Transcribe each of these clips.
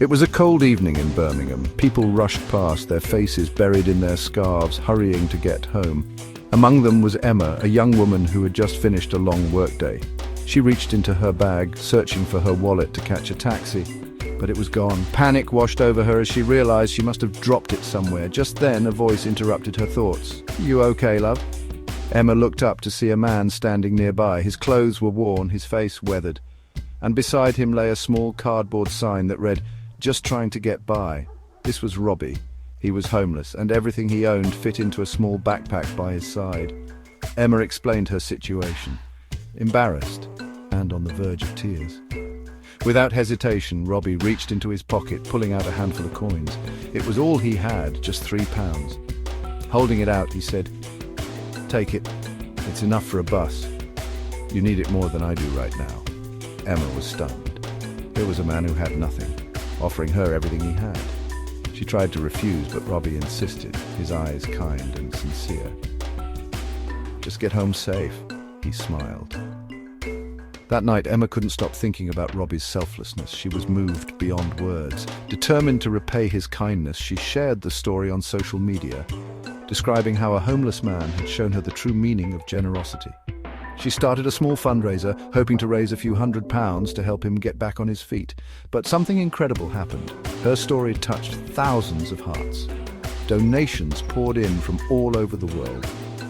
It was a cold evening in Birmingham. People rushed past, their faces buried in their scarves, hurrying to get home. Among them was Emma, a young woman who had just finished a long workday. She reached into her bag, searching for her wallet to catch a taxi, but it was gone. Panic washed over her as she realized she must have dropped it somewhere. Just then, a voice interrupted her thoughts. "You okay, love?" Emma looked up to see a man standing nearby. His clothes were worn, his face weathered, and beside him lay a small cardboard sign that read, "Just trying to get by." This was Robbie. He was homeless, and everything he owned fit into a small backpack by his side. Emma explained her situation, embarrassed and on the verge of tears. Without hesitation, Robbie reached into his pocket, pulling out a handful of coins. It was all he had, just £3. Holding it out, he said, "Take it. It's enough for a bus. You need it more than I do right now." Emma was stunned. Here was a man who had nothing, offering her everything he had. She tried to refuse, but Robbie insisted, his eyes kind and sincere. "Just get home safe," he smiled. That night, Emma couldn't stop thinking about Robbie's selflessness. She was moved beyond words. Determined to repay his kindness, she shared the story on social media, describing how a homeless man had shown her the true meaning of generosity. She started a small fundraiser, hoping to raise a few £100s to help him get back on his feet. But something incredible happened. Her story touched thousands of hearts. Donations poured in from all over the world.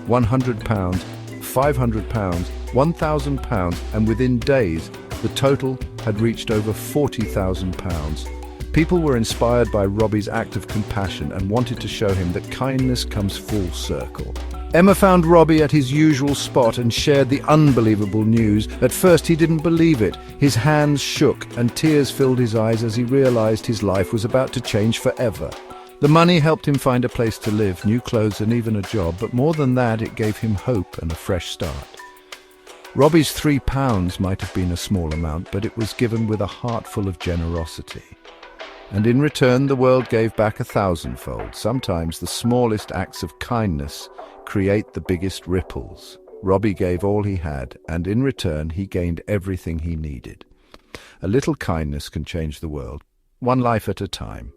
£100, £500, £1,000, and within days, the total had reached over £40,000. People were inspired by Robbie's act of compassion and wanted to show him that kindness comes full circle. Emma found Robbie at his usual spot and shared the unbelievable news. At first, he didn't believe it. His hands shook and tears filled his eyes as he realized his life was about to change forever. The money helped him find a place to live, new clothes, and even a job, but more than that, it gave him hope and a fresh start. Robbie's £3 might have been a small amount, but it was given with a heart full of generosity. And in return, the world gave back 1,000-fold. Sometimes the smallest acts of kindness create the biggest ripples. Robbie gave all he had, and in return, he gained everything he needed. A little kindness can change the world, one life at a time.